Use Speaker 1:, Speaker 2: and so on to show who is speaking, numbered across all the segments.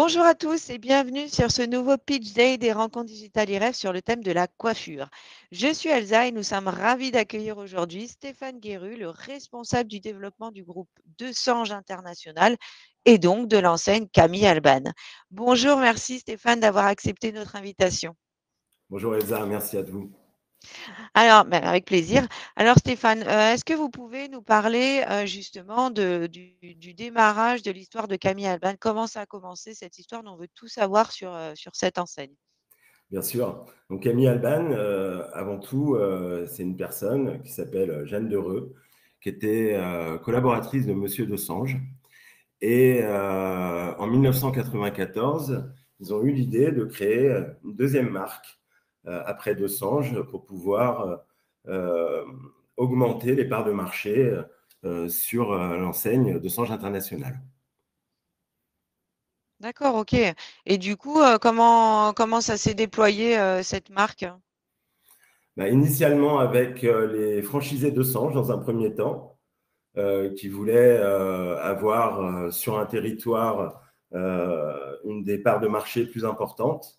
Speaker 1: Bonjour à tous et bienvenue sur ce nouveau Pitch Day des rencontres digitales IREF sur le thème de la coiffure. Je suis Elsa et nous sommes ravis d'accueillir aujourd'hui Stéphane Guéru, le responsable du développement du groupe De Sange International et donc de l'enseigne Camille Alban. Bonjour, merci Stéphane d'avoir accepté notre invitation.
Speaker 2: Bonjour Elsa, merci à vous.
Speaker 1: Alors, avec plaisir. Alors Stéphane, est-ce que vous pouvez nous parler justement du démarrage de l'histoire de Camille Alban? Comment ça a commencé cette histoire? Nous, on veut tout savoir sur cette enseigne.
Speaker 2: Bien sûr. Donc Camille Alban, avant tout, c'est une personne qui s'appelle Jeanne Dereux, qui était collaboratrice de Monsieur Desange. Et en 1994, ils ont eu l'idée de créer une deuxième marque après Desange pour pouvoir augmenter les parts de marché sur l'enseigne Desange International.
Speaker 1: D'accord, OK. Et du coup, comment ça s'est déployé, cette marque?
Speaker 2: Bah, initialement avec les franchisés Desange dans un premier temps, qui voulaient avoir sur un territoire une des parts de marché plus importantes.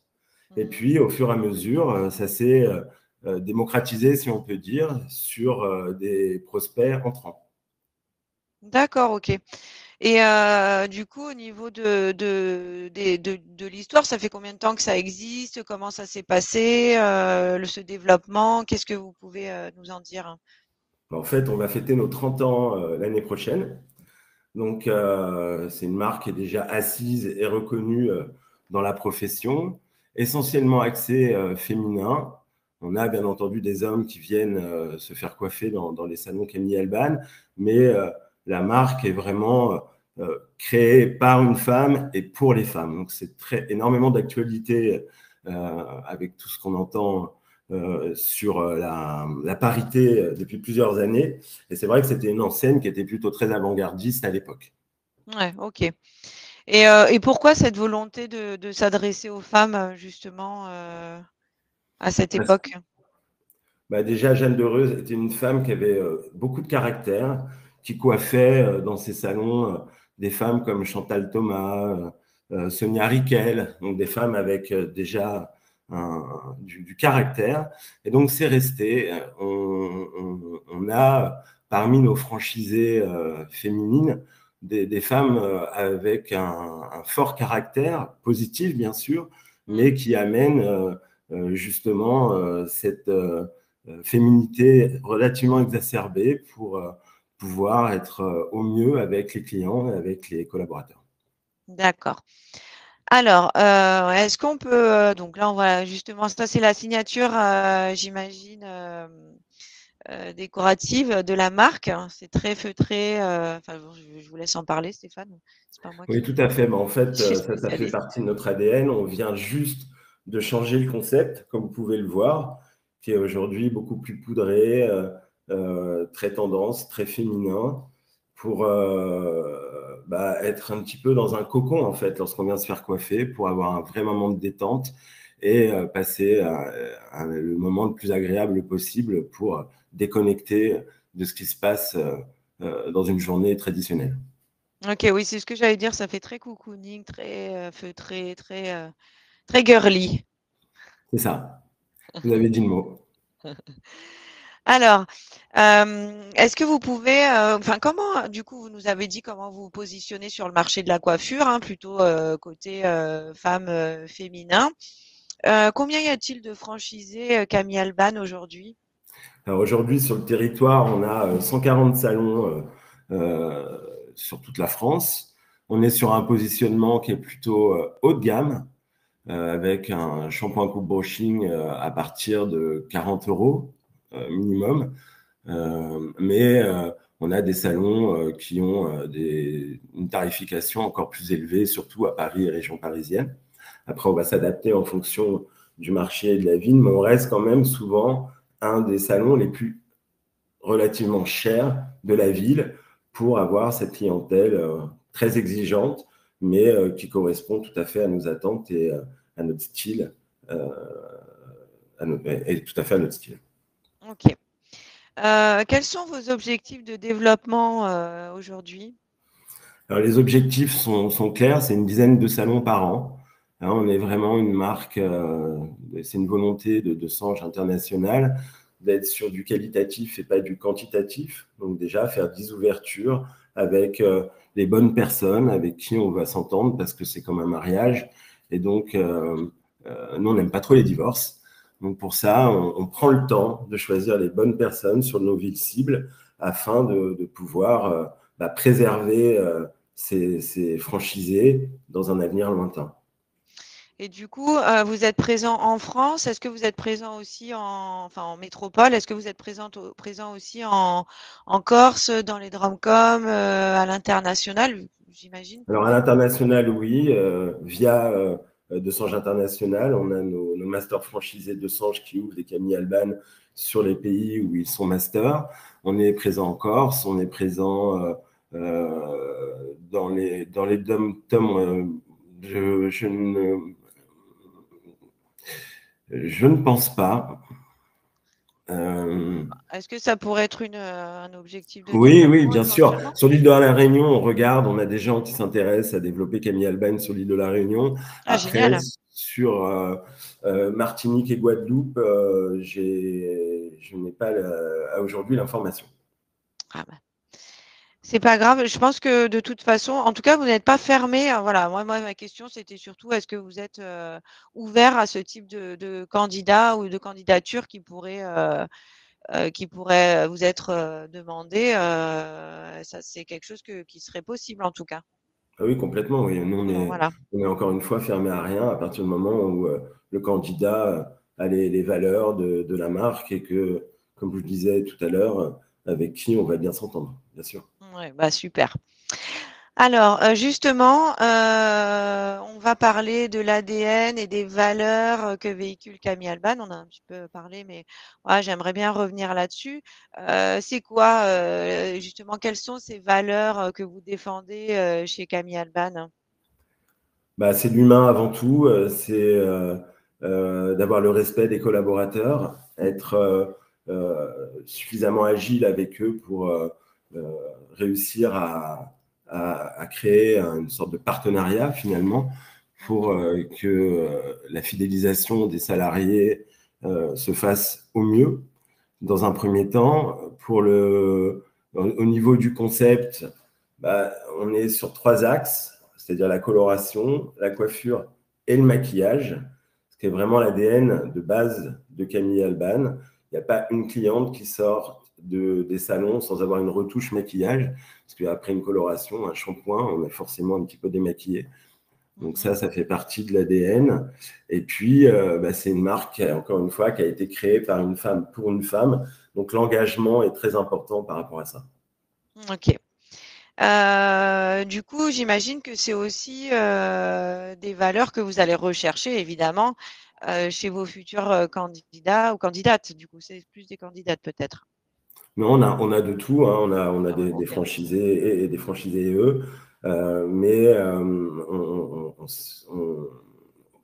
Speaker 2: Et
Speaker 1: Mmh.
Speaker 2: puis, au fur et à mesure, ça s'est démocratisé, si on peut dire, sur des prospects entrants.
Speaker 1: D'accord, OK. Et du coup, au niveau de l'histoire, ça fait combien de temps que ça existe? Comment ça s'est passé, ce développement? Qu'est-ce que vous pouvez, nous en dire?
Speaker 2: En fait, on va fêter nos 30 ans l'année prochaine. Donc, c'est une marque qui est déjà assise et reconnue dans la profession, essentiellement axée féminin. On a bien entendu des hommes qui viennent se faire coiffer dans les salons Camille Alban, mais la marque est vraiment créée par une femme et pour les femmes. Donc, c'est énormément d'actualité avec tout ce qu'on entend sur la parité depuis plusieurs années. Et c'est vrai que c'était une enseigne qui était plutôt très avant-gardiste à l'époque.
Speaker 1: Ouais, OK. Et pourquoi cette volonté de s'adresser aux femmes, justement, à cette
Speaker 2: Parce
Speaker 1: époque?
Speaker 2: Bah déjà, Jeanne Dereux était une femme qui avait beaucoup de caractère, qui coiffait dans ses salons des femmes comme Chantal Thomas, Sonia Riquel, donc des femmes avec déjà du caractère. Et donc, c'est resté. On a parmi nos franchisées féminines des femmes avec un fort caractère, positif bien sûr,
Speaker 1: Mmh.
Speaker 2: mais qui amènent justement cette féminité relativement exacerbée pour pouvoir être au mieux avec les clients et avec les collaborateurs.
Speaker 1: D'accord. Alors, est-ce qu'on peut, donc là, on va justement ça, c'est la signature, j'imagine, décorative de la marque. C'est très feutré, enfin bon, je vous laisse en parler Stéphane. C'est pas moi
Speaker 2: Oui,
Speaker 1: qui
Speaker 2: tout à fait. Mais en fait,
Speaker 1: je suis
Speaker 2: ça fait
Speaker 1: spécialiste.
Speaker 2: partie de notre ADN. On vient juste de changer le concept, comme vous pouvez le voir, qui est aujourd'hui beaucoup plus poudré, très tendance, très féminin, pour être un petit peu dans un cocon, en fait, lorsqu'on vient se faire coiffer, pour avoir un vrai moment de détente et passer le moment le plus agréable possible pour déconnecter de ce qui se passe dans une journée traditionnelle.
Speaker 1: OK, oui, c'est ce que j'allais dire, ça fait très cocooning, très, feutré, très girly.
Speaker 2: C'est ça. Vous avez dit le mot.
Speaker 1: Alors, est-ce que vous pouvez, enfin, comment, du coup, vous nous avez dit comment vous vous positionnez sur le marché de la coiffure, hein, plutôt côté femme féminin. Combien y a-t-il de franchisés Camille Alban aujourd'hui?
Speaker 2: Alors aujourd'hui, sur le territoire, on a 140 salons sur toute la France. On est sur un positionnement qui est plutôt haut de gamme, avec un shampoing coupe brushing à partir de 40 euros minimum. Mais on a des salons qui ont une tarification encore plus élevée, surtout à Paris et région parisienne. Après, on va s'adapter en fonction du marché et de la ville, mais on reste quand même souvent un des salons les plus relativement chers de la ville pour avoir cette clientèle très exigeante, mais qui correspond tout à fait à nos attentes et à notre style, euh, et tout à fait à notre style.
Speaker 1: OK. Quels sont vos objectifs de développement aujourd'hui?
Speaker 2: Alors, les objectifs sont clairs, c'est une dizaine de salons par an. Hein, on est vraiment une marque, c'est une volonté de Sange International d'être sur du qualitatif et pas du quantitatif. Donc déjà, faire 10 ouvertures avec les bonnes personnes avec qui on va s'entendre parce que c'est comme un mariage. Et donc, nous, on n'aime pas trop les divorces. Donc pour ça, on prend le temps de choisir les bonnes personnes sur nos villes cibles afin de pouvoir préserver ces franchisés dans un avenir lointain.
Speaker 1: Et du coup, vous êtes présent en France. Est-ce que vous êtes présent aussi en métropole? Est-ce que vous êtes présent aussi en Corse, dans les DROM-COM, à l'international, j'imagine?
Speaker 2: Alors à l'international, oui, via De Sange International, on a nos masters franchisés de Sange qui ouvrent des Camille Alban sur les pays où ils sont masters. On est présent en Corse, on est présent dans les dom-tom. Je ne pense pas.
Speaker 1: Est-ce que ça pourrait être un objectif de
Speaker 2: Oui, oui,
Speaker 1: développement
Speaker 2: bien sûr.
Speaker 1: éventuellement?
Speaker 2: Sur l'île de la Réunion, on regarde, on a des gens qui s'intéressent à développer Camille Alban sur l'île de la Réunion.
Speaker 1: Ah,
Speaker 2: Après,
Speaker 1: génial.
Speaker 2: sur Martinique et Guadeloupe, je n'ai pas à aujourd'hui l'information.
Speaker 1: Ah bah, c'est pas grave. Je pense que de toute façon, en tout cas, vous n'êtes pas fermé. Voilà, moi, ma question, c'était surtout, est-ce que vous êtes ouvert à ce type de candidat ou de candidature qui pourrait vous être demandé? Ça, c'est quelque chose qui serait possible, en tout cas.
Speaker 2: Ah oui, complètement. Oui. Nous,
Speaker 1: Bon, voilà.
Speaker 2: on est encore une fois fermé à rien à partir du moment où le candidat a les valeurs de la marque et que, comme je vous le disais tout à l'heure, avec qui on va bien s'entendre, bien sûr.
Speaker 1: Ouais, bah super. Alors, justement, on va parler de l'ADN et des valeurs que véhicule Camille Alban. On a un petit peu parlé, mais voilà, j'aimerais bien revenir là-dessus. C'est quoi, justement, quelles sont ces valeurs que vous défendez chez Camille Alban?
Speaker 2: Bah, c'est l'humain avant tout, c'est d'avoir le respect des collaborateurs, être suffisamment agile avec eux pour euh, réussir à créer une sorte de partenariat finalement pour
Speaker 1: Mhm,
Speaker 2: que la fidélisation des salariés se fasse au mieux dans un premier temps. Au niveau du concept, bah, on est sur 3 axes, c'est-à-dire la coloration, la coiffure et le maquillage, ce qui est vraiment l'ADN de base de Camille Alban. Il n'y a pas une cliente qui sort des salons sans avoir une retouche maquillage, parce qu'après une coloration, un shampoing, on est forcément un petit peu démaquillé. Donc
Speaker 1: mhm.
Speaker 2: ça fait partie de l'ADN. Et puis, c'est une marque, encore une fois, qui a été créée par une femme pour une femme. Donc l'engagement est très important par rapport à ça.
Speaker 1: Ok. Du coup, j'imagine que c'est aussi des valeurs que vous allez rechercher, évidemment, chez vos futurs candidats ou candidates. Du coup, c'est plus des candidates peut-être.
Speaker 2: Mais on a de tout, hein. On a
Speaker 1: Ah ouais,
Speaker 2: des
Speaker 1: ok.
Speaker 2: franchisés et des franchisés eux. Mais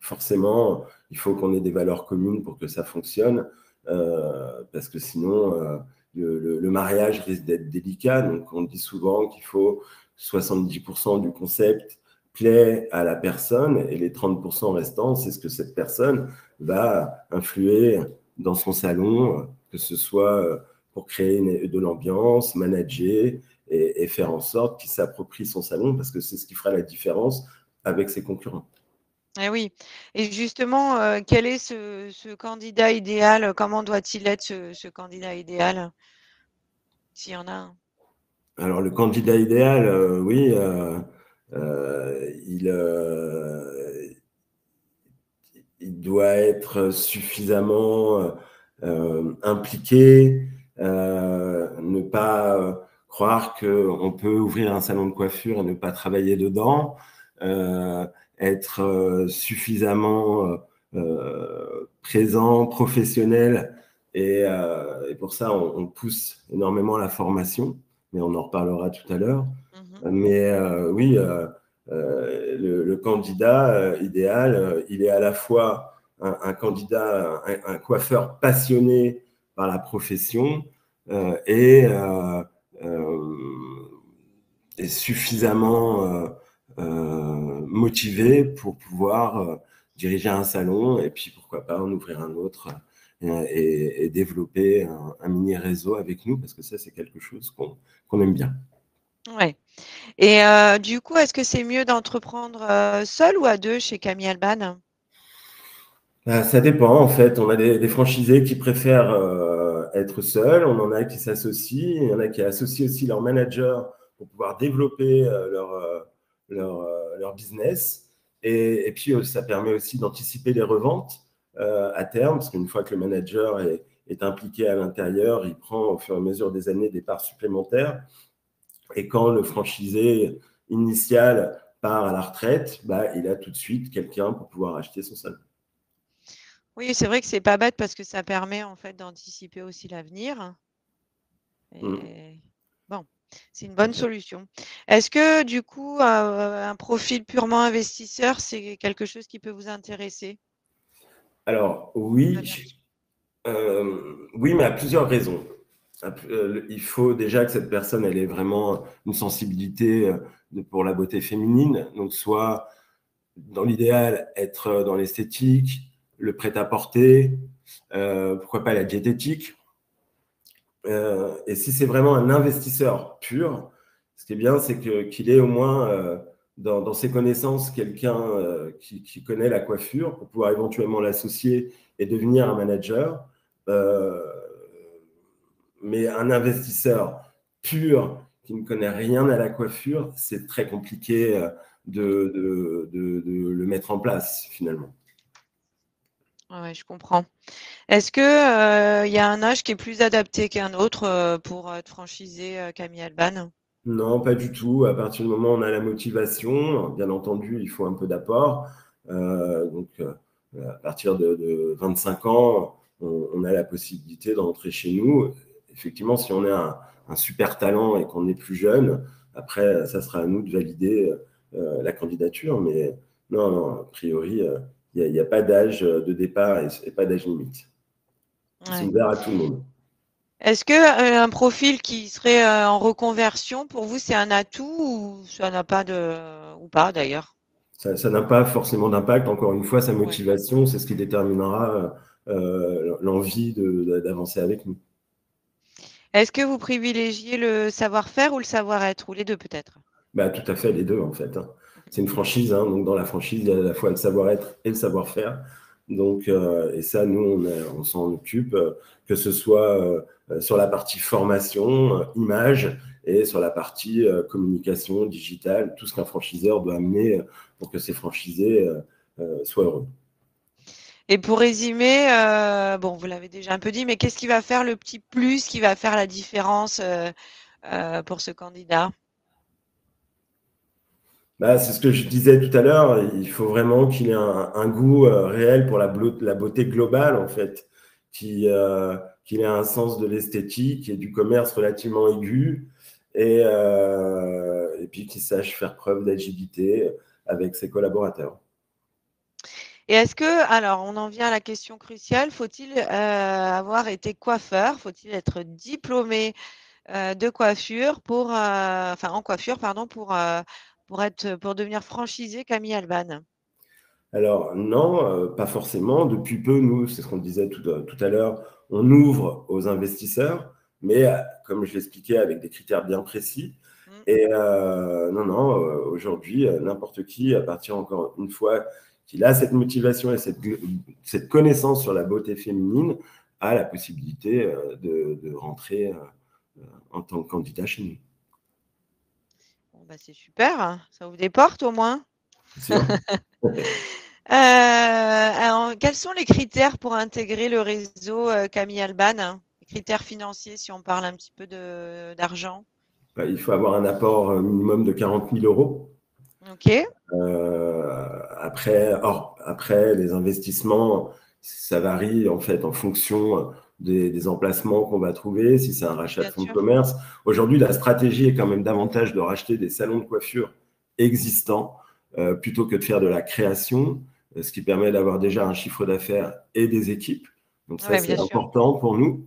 Speaker 2: forcément, il faut qu'on ait des valeurs communes pour que ça fonctionne. Parce que sinon, le mariage risque d'être délicat. Donc, on dit souvent qu'il faut 70% du concept plaît à la personne et les 30% restants, c'est ce que cette personne va influer dans son salon, que ce soit pour créer de l'ambiance, manager et faire en sorte qu'il s'approprie son salon parce que c'est ce qui fera la différence avec ses concurrents.
Speaker 1: Eh oui. Et justement, quel est ce candidat idéal? Comment doit-il être ce candidat idéal, s'il y en a un?
Speaker 2: Alors le candidat idéal, oui, il doit être suffisamment impliqué, ne pas croire qu'on peut ouvrir un salon de coiffure et ne pas travailler dedans, être suffisamment présent, professionnel, et pour ça, on pousse énormément la formation, mais on en reparlera tout à l'heure.
Speaker 1: Mhm.
Speaker 2: Mais oui, le candidat idéal, il est à la fois un candidat, un coiffeur passionné par la profession et est suffisamment motivé pour pouvoir diriger un salon et puis pourquoi pas en ouvrir un autre et développer un mini réseau avec nous parce que ça, c'est quelque chose qu'on aime bien.
Speaker 1: Ouais. Et du coup, est-ce que c'est mieux d'entreprendre seul ou à deux chez Camille Alban?
Speaker 2: Ça dépend, en fait. On a des franchisés qui préfèrent être seuls, on en a qui s'associent, il y en a qui associent aussi leur manager pour pouvoir développer leur business. Et puis, ça permet aussi d'anticiper les reventes à terme, parce qu'une fois que le manager est impliqué à l'intérieur, il prend au fur et à mesure des années des parts supplémentaires. Et quand le franchisé initial part à la retraite, bah, il a tout de suite quelqu'un pour pouvoir acheter son salon.
Speaker 1: Oui, c'est vrai que c'est pas bête parce que ça permet en fait d'anticiper aussi l'avenir.
Speaker 2: Mm.
Speaker 1: Et bon, c'est une bonne solution. Est-ce que du coup, un profil purement investisseur, c'est quelque chose qui peut vous intéresser?
Speaker 2: Alors,
Speaker 1: Très bien.
Speaker 2: oui, mais à plusieurs raisons. Il faut déjà que cette personne elle ait vraiment une sensibilité pour la beauté féminine, donc soit dans l'idéal être dans l'esthétique, le prêt-à-porter, pourquoi pas la diététique. Et si c'est vraiment un investisseur pur, ce qui est bien, c'est qu'il ait au moins dans ses connaissances quelqu'un qui connaît la coiffure pour pouvoir éventuellement l'associer et devenir un manager. Euh, mais un investisseur pur qui ne connaît rien à la coiffure, c'est très compliqué de le mettre en place finalement.
Speaker 1: Ouais, je comprends. Est-ce que, il y a un âge qui est plus adapté qu'un autre, pour être franchisé, Camille Alban?
Speaker 2: Non, pas du tout. À partir du moment où on a la motivation, bien entendu, il faut un peu d'apport. Donc, à partir de 25 ans, on a la possibilité d'entrer chez nous. Effectivement, si on a un super talent et qu'on est plus jeune, après, ça sera à nous de valider la candidature. Mais non, non, a priori, il n'y a pas d'âge de départ et pas d'âge limite. C'est
Speaker 1: Ouais.
Speaker 2: ouvert à tout le monde.
Speaker 1: Est-ce que, un profil qui serait, en reconversion, pour vous, c'est un atout ou ça n'a pas de ou pas d'ailleurs?
Speaker 2: Ça n'a pas forcément d'impact. Encore une fois, sa
Speaker 1: Ouais.
Speaker 2: motivation, c'est ce qui déterminera l'envie d'avancer avec nous.
Speaker 1: Est-ce que vous privilégiez le savoir-faire ou le savoir-être? Ou les 2 peut-être?
Speaker 2: Bah, tout à fait, les deux, en fait, hein. C'est une franchise, hein, donc dans la franchise, il y a à la fois le savoir-être et le savoir-faire. Donc, et ça, nous, on s'en occupe, que ce soit sur la partie formation, image, et sur la partie communication digitale, tout ce qu'un franchiseur doit amener pour que ses franchisés soient heureux.
Speaker 1: Et pour résumer, bon, vous l'avez déjà un peu dit, mais qu'est-ce qui va faire le petit plus qui va faire la différence, pour ce candidat?
Speaker 2: Bah, c'est ce que je disais tout à l'heure, il faut vraiment qu'il ait un goût réel pour la beauté globale, en fait, qu'il ait un sens de l'esthétique et du commerce relativement aigu, et puis qu'il sache faire preuve d'agilité avec ses collaborateurs.
Speaker 1: Et est-ce que, alors, on en vient à la question cruciale, faut-il avoir été coiffeur? Faut-il être diplômé de coiffure enfin, en coiffure, pardon, pour devenir franchisé Camille Alban?
Speaker 2: Alors non, pas forcément. Depuis peu, nous, c'est ce qu'on disait tout à l'heure, on ouvre aux investisseurs, mais comme je l'expliquais, avec des critères bien précis.
Speaker 1: Mm.
Speaker 2: Et non, non, aujourd'hui, n'importe qui, à partir encore une fois qu'il a cette motivation et cette connaissance sur la beauté féminine, a la possibilité de rentrer en tant que candidat chez nous.
Speaker 1: Bon, bah, c'est super, hein. Ça ouvre des portes au moins.
Speaker 2: C'est sûr.
Speaker 1: Alors, quels sont les critères pour intégrer le réseau Camille Alban? Les critères financiers, si on parle un petit peu d'argent.
Speaker 2: Il faut avoir un apport minimum de 40 000 euros.
Speaker 1: Ok,
Speaker 2: Après, les investissements, ça varie en fait en fonction des emplacements qu'on va trouver, si c'est un rachat de
Speaker 1: bien
Speaker 2: fonds de
Speaker 1: sûr.
Speaker 2: commerce. Aujourd'hui, la stratégie est quand même davantage de racheter des salons de coiffure existants plutôt que de faire de la création, ce qui permet d'avoir déjà un chiffre d'affaires et des équipes. Donc ça,
Speaker 1: Oui,
Speaker 2: c'est
Speaker 1: bien sûr.
Speaker 2: important pour nous.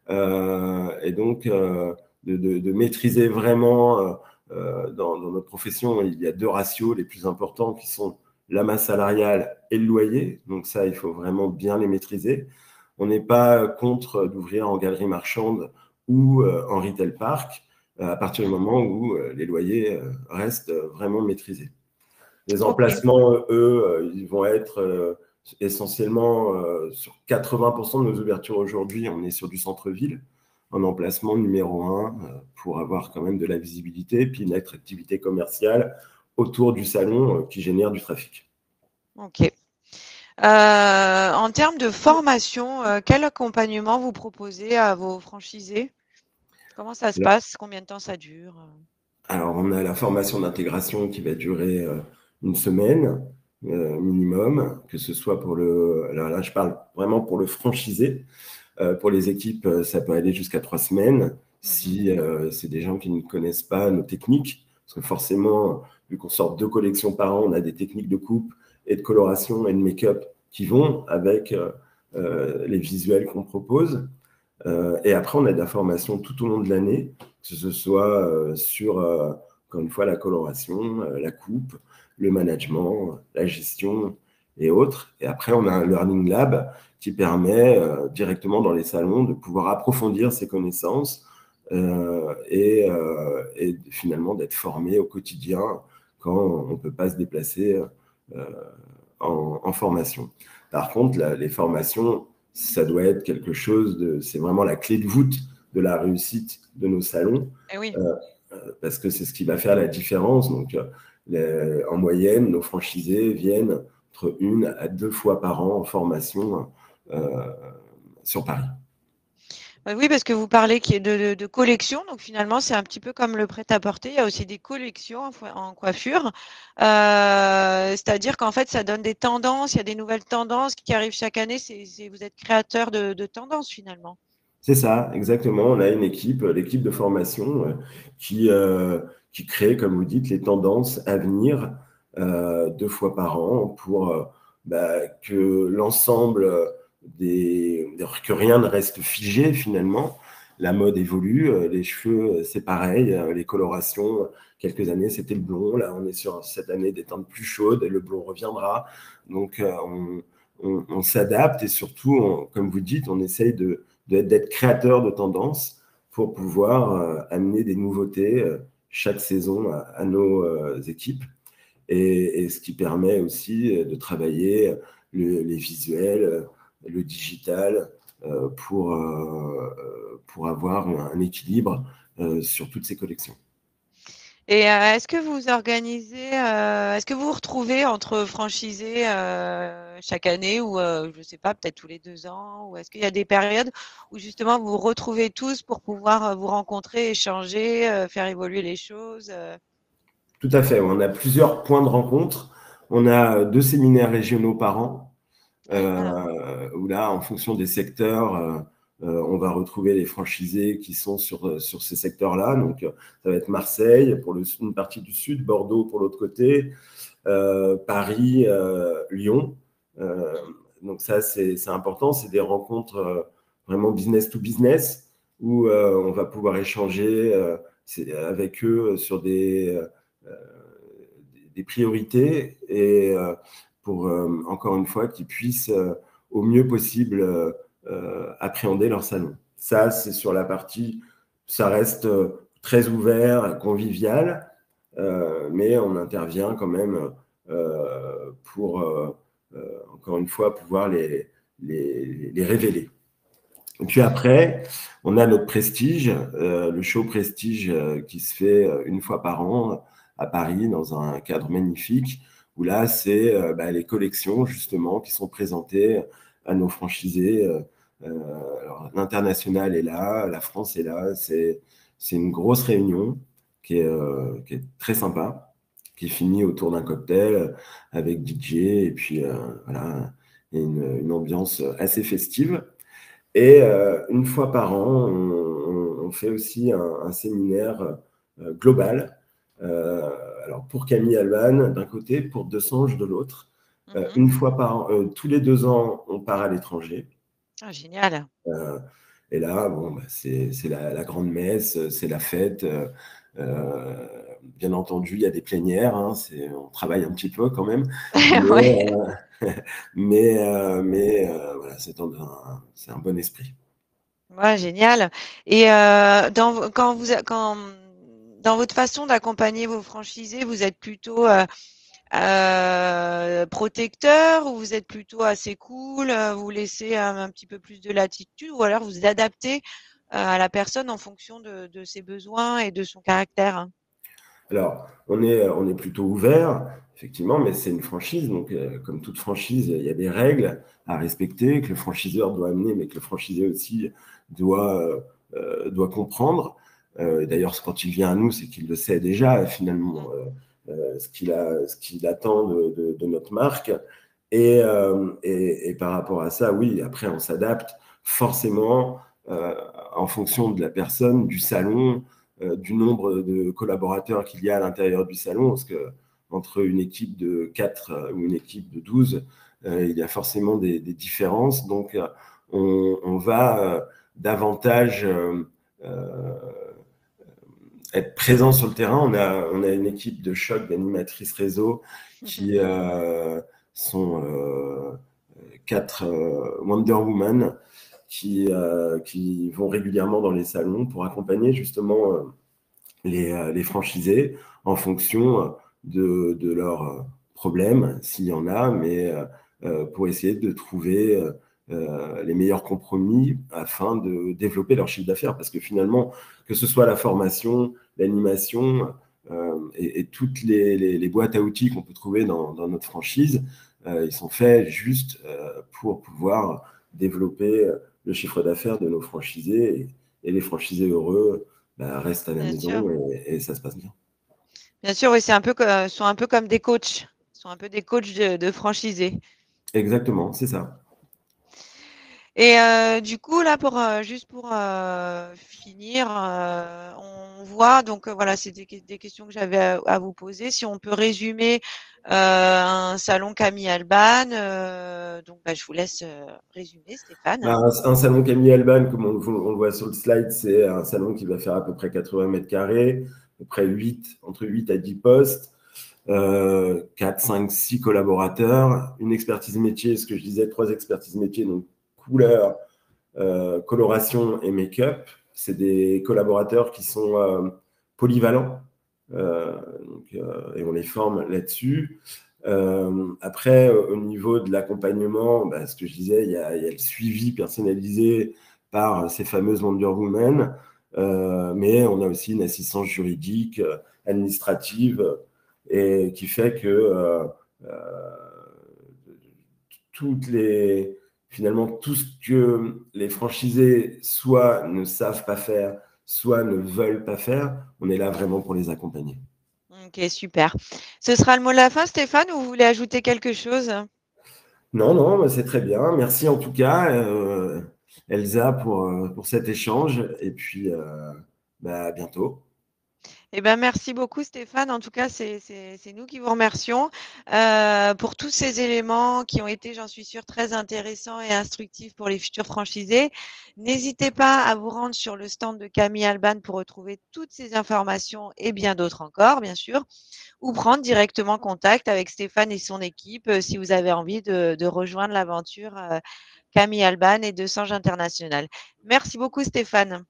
Speaker 2: Et donc, de maîtriser vraiment dans notre profession, il y a deux ratios les plus importants qui sont la masse salariale et le loyer. Donc ça, il faut vraiment bien les maîtriser. On n'est pas contre d'ouvrir en galerie marchande ou en retail park à partir du moment où les loyers restent vraiment maîtrisés. Les
Speaker 1: Ok,
Speaker 2: emplacements, eux, ils vont être essentiellement sur 80% de nos ouvertures aujourd'hui, on est sur du centre-ville, en emplacement numéro un pour avoir quand même de la visibilité, puis une attractivité commerciale autour du salon qui génère du trafic.
Speaker 1: ok. En termes de formation, quel accompagnement vous proposez à vos franchisés? Comment ça se passe? Combien de temps ça dure?
Speaker 2: Alors, on a la formation d'intégration qui va durer une semaine minimum, que ce soit pour le... Alors là, je parle vraiment pour le franchisé. Pour les équipes, ça peut aller jusqu'à 3 semaines
Speaker 1: Mhm.
Speaker 2: si c'est des gens qui ne connaissent pas nos techniques. Parce que forcément, vu qu'on sort 2 collections par an, on a des techniques de coupe et de coloration et de make-up qui vont avec les visuels qu'on propose. Et après, on a de la formation tout au long de l'année, que ce soit sur, encore une fois, la coloration, la coupe, le management, la gestion et autres. Et après, on a un Learning Lab qui permet directement dans les salons de pouvoir approfondir ses connaissances et finalement d'être formé au quotidien quand on ne peut pas se déplacer euh, en formation. Par contre, les formations, ça doit être quelque chose de, c'est vraiment la clé de voûte de la réussite de nos salons,
Speaker 1: Eh oui.
Speaker 2: euh, parce que c'est ce qui va faire la différence. Donc, en moyenne, nos franchisés viennent entre 1 à 2 fois par an en formation euh, sur Paris.
Speaker 1: Oui, parce que vous parlez de collection, donc finalement, c'est un petit peu comme le prêt-à-porter. Il y a aussi des collections en coiffure. C'est-à-dire qu'en fait, ça donne des tendances, il y a des nouvelles tendances qui arrivent chaque année. Vous êtes créateur de tendances finalement.
Speaker 2: C'est ça, exactement. On a une équipe, l'équipe de formation, qui, euh, qui crée, comme vous dites, les tendances à venir 2 fois par an pour que l'ensemble que rien ne reste figé finalement. La mode évolue, les cheveux, c'est pareil, les colorations, quelques années, c'était le blond. Là, on est sur cette année des teintes plus chaudes et le blond reviendra. Donc, on s'adapte et surtout, comme vous dites, on essaye d'être créateur de tendances pour pouvoir amener des nouveautés chaque saison à nos équipes. Et ce qui permet aussi de travailler les visuels, le digital, pour avoir un équilibre sur toutes ces collections.
Speaker 1: Et est-ce que vous organisez, est-ce que vous vous retrouvez entre franchisés chaque année ou je ne sais pas, peut-être tous les 2 ans, ou est-ce qu'il y a des périodes où justement vous vous retrouvez tous pour pouvoir vous rencontrer, échanger, faire évoluer les choses
Speaker 2: Tout à fait. On a plusieurs points de rencontre. On a 2 séminaires régionaux par an,
Speaker 1: Génial.
Speaker 2: où là, en fonction des secteurs, on va retrouver les franchisés qui sont sur ces secteurs-là. Donc, ça va être Marseille pour une partie du sud, Bordeaux pour l'autre côté, Paris, Lyon. Euh, donc ça, c'est important. C'est des rencontres vraiment business to business où on va pouvoir échanger avec eux sur des priorités et pour, encore une fois, qu'ils puissent au mieux possible appréhender leur salon. Ça, c'est sur la partie, ça reste très ouvert, convivial, mais on intervient quand même pour, encore une fois, pouvoir les révéler. Et puis après, on a notre Prestige, le show Prestige qui se fait 1 fois par an à Paris dans un cadre magnifique, où là, c'est les collections justement qui sont présentées à nos franchisés. Alors, l'international est là, la France est là, c'est une grosse réunion qui est très sympa, qui finit autour d'un cocktail avec DJ et puis voilà, une ambiance assez festive. Et 1 fois par an, on fait aussi un séminaire global. Alors pour Camille Alban d'un côté, pour Deux Sanges de l'autre.
Speaker 1: Mhm.
Speaker 2: 1 fois par an, tous les 2 ans, on part à l'étranger.
Speaker 1: Ah, génial.
Speaker 2: Euh, Et là, bon, bah, c'est la grande messe, c'est la fête. Bien entendu, il y a des plénières, hein, on travaille un petit peu quand même, mais,
Speaker 1: Ouais.
Speaker 2: voilà, c'est un bon esprit.
Speaker 1: Ouais, génial. Et dans votre façon d'accompagner vos franchisés, vous êtes plutôt protecteur ou vous êtes plutôt assez cool, vous laissez un petit peu plus de latitude ou alors vous adaptez à la personne en fonction de ses besoins et de son caractère, hein?
Speaker 2: Alors, on est plutôt ouvert, effectivement, mais c'est une franchise. Donc, comme toute franchise, il y a des règles à respecter que le franchiseur doit amener, mais que le franchisé aussi doit comprendre. D'ailleurs, quand il vient à nous, c'est qu'il le sait déjà, finalement, ce qu'il attend de notre marque. Et par rapport à ça, oui, après, on s'adapte forcément en fonction de la personne, du salon, du nombre de collaborateurs qu'il y a à l'intérieur du salon, parce que entre une équipe de 4 ou une équipe de 12, il y a forcément des différences. Donc, on va davantage être présent sur le terrain. On a une équipe de choc d'animatrices réseau qui sont 4 Wonder Woman qui vont régulièrement dans les salons pour accompagner justement les franchisés en fonction de leurs problèmes, s'il y en a, mais pour essayer de trouver les meilleurs compromis afin de développer leur chiffre d'affaires. Parce que finalement, que ce soit la formation, l'animation et toutes les boîtes à outils qu'on peut trouver dans notre franchise, ils sont faits juste pour pouvoir développer le chiffre d'affaires de nos franchisés et les franchisés heureux bah, restent à la
Speaker 1: Bien sûr.
Speaker 2: maison et ça se passe bien.
Speaker 1: Bien sûr, oui, c'est un peu sont un peu comme des coachs. Ils sont un peu des coachs de franchisés.
Speaker 2: Exactement, c'est ça.
Speaker 1: Et du coup, là, juste pour finir, on voit, donc voilà, c'est des questions que j'avais à vous poser. Si on peut résumer un salon Camille Alban, donc bah, je vous laisse résumer,
Speaker 2: Bah,
Speaker 1: Stéphane.
Speaker 2: un salon Camille Alban, comme on le voit sur le slide, c'est un salon qui va faire à peu près 80 mètres carrés, à peu près entre 8 à 10 postes, 4, 5, 6 collaborateurs, une expertise métier, ce que je disais, 3 expertises métiers, donc couleur, coloration et make-up. C'est des collaborateurs qui sont polyvalents et on les forme là-dessus. Après, au niveau de l'accompagnement, bah, ce que je disais, il y a le suivi personnalisé par ces fameuses Wonder Woman, mais on a aussi une assistance juridique, administrative, et qui fait que toutes les, finalement, tout ce que les franchisés soit ne savent pas faire, soit ne veulent pas faire, on est là vraiment pour les accompagner.
Speaker 1: Ok, super. Ce sera le mot de la fin, Stéphane, ou vous voulez ajouter quelque chose?
Speaker 2: Non, non, c'est très bien. Merci en tout cas, Elsa, pour cet échange. Et puis, bah, à bientôt.
Speaker 1: Eh ben, merci beaucoup Stéphane. En tout cas, c'est nous qui vous remercions pour tous ces éléments qui ont été, j'en suis sûre, très intéressants et instructifs pour les futurs franchisés. N'hésitez pas à vous rendre sur le stand de Camille Alban pour retrouver toutes ces informations et bien d'autres encore, bien sûr, ou prendre directement contact avec Stéphane et son équipe si vous avez envie de rejoindre l'aventure Camille Alban et de Sange International. Merci beaucoup Stéphane.